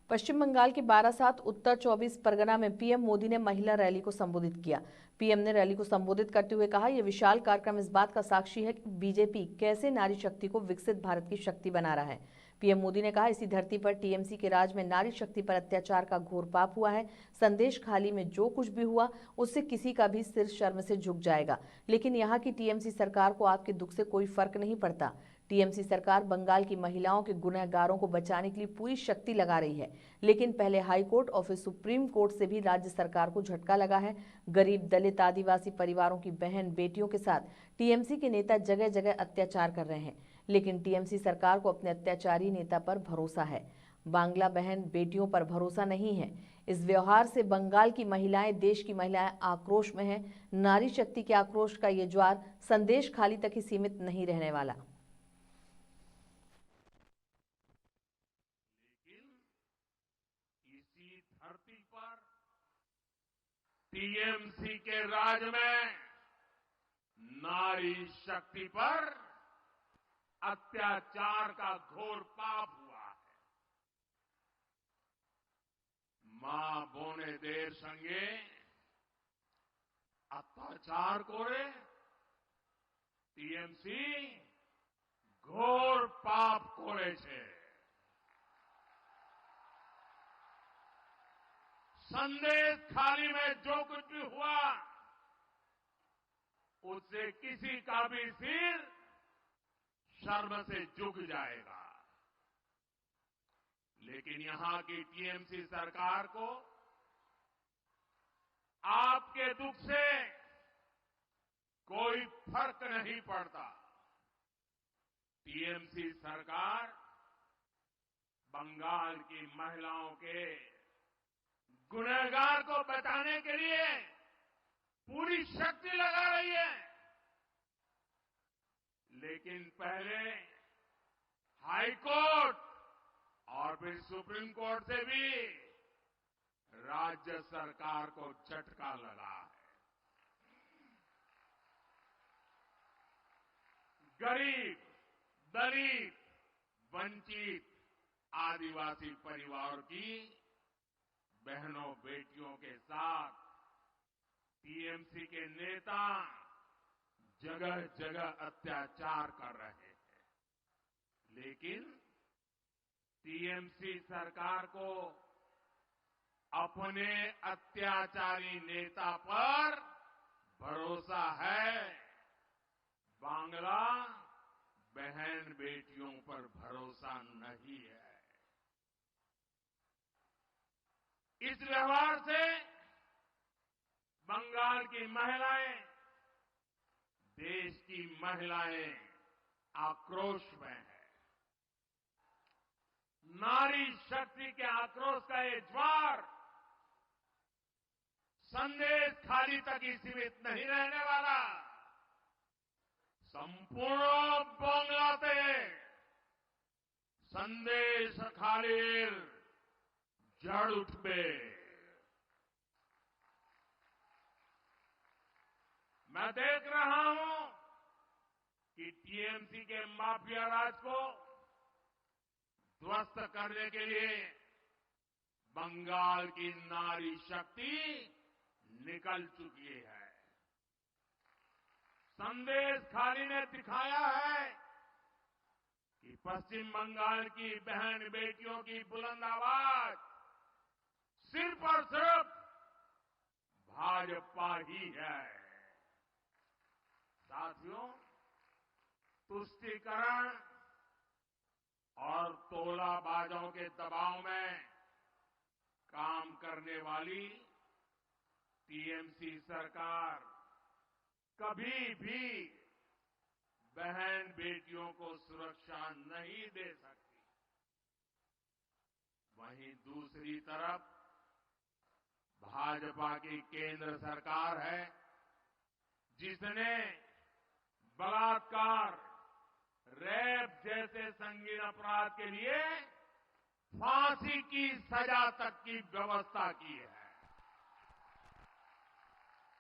पश्चिम बंगाल के बारासात उत्तर 24 परगना में पीएम मोदी ने महिला रैली को संबोधित किया। पीएम ने रैली को संबोधित करते हुए कहा, यह विशाल कार्यक्रम इस बात का साक्षी है कि बीजेपी कैसे नारी शक्ति को विकसित भारत की शक्ति बना रहा है। पीएम मोदी ने कहा, इसी धरती पर टीएमसी के राज में नारी शक्ति पर अत्याचार का घोर पाप हुआ है। संदेश खाली में जो कुछ भी हुआ उससे किसी का भी सिर शर्म से झुक जाएगा, लेकिन यहाँ की टीएमसी सरकार को आपके दुख से कोई फर्क नहीं पड़ता। टीएमसी सरकार बंगाल की महिलाओं के गुनहगारों को बचाने के लिए पूरी शक्ति लगा रही है, लेकिन पहले हाई कोर्ट और फिर सुप्रीम कोर्ट से भी राज्य सरकार को झटका लगा है। गरीब, दलित, आदिवासी परिवारों की बहन बेटियों के साथ टीएमसी के नेता जगह जगह अत्याचार कर रहे हैं, लेकिन टीएमसी सरकार को अपने अत्याचारी नेता पर भरोसा है, बांग्ला बहन बेटियों पर भरोसा नहीं है। इस व्यवहार से बंगाल की महिलाएं, देश की महिलाएं आक्रोश में हैं। नारी शक्ति के आक्रोश का ये ज्वार संदेश खाली तक ही सीमित नहीं रहने वाला। इसी धरती पर टीएमसी के राज में नारी शक्ति पर अत्याचार का घोर पाप हुआ है। मां बोने देर संगे अत्याचार करे टीएमसी घोर पाप करे छे। संदेश खाली में जो कुछ भी हुआ उससे किसी का भी सिर शर्म से झुक जाएगा, लेकिन यहां की टीएमसी सरकार को आपके दुख से कोई फर्क नहीं पड़ता। टीएमसी सरकार बंगाल की महिलाओं के गुनहगार को बचाने के लिए पूरी शक्ति लगा रही है, लेकिन पहले हाई कोर्ट और फिर सुप्रीम कोर्ट से भी राज्य सरकार को झटका लगा है। गरीब, दलित, वंचित, आदिवासी परिवार की बहनों बेटियों के साथ टीएमसी के नेता जगह जगह अत्याचार कर रहे हैं, लेकिन टीएमसी सरकार को अपने अत्याचारी नेता पर भरोसा है, बांग्ला बहन बेटियों पर भरोसा नहीं है। इस व्यवहार से बंगाल की महिलाएं, देश की महिलाएं आक्रोश में है। नारी शक्ति के आक्रोश का ये ज्वार संदेश खाली तक ही सीमित नहीं रहने वाला। संपूर्ण बांग्लाते संदेश खाली जड़ उठबे। मैं देख रहा हूं कि टीएमसी के माफिया राज को ध्वस्त करने के लिए बंगाल की नारी शक्ति निकल चुकी है। संदेश खाली ने दिखाया है कि पश्चिम बंगाल की बहन बेटियों की बुलंद आवाज सिर्फ और सिर्फ भाजपा ही है। साथियों, तुष्टीकरण और तोलाबाजों के दबाव में काम करने वाली टीएमसी सरकार कभी भी बहन बेटियों को सुरक्षा नहीं दे सकती। वहीं दूसरी तरफ भाजपा की केंद्र सरकार है, जिसने बलात्कार, रेप जैसे संगीन अपराध के लिए फांसी की सजा तक की व्यवस्था की है।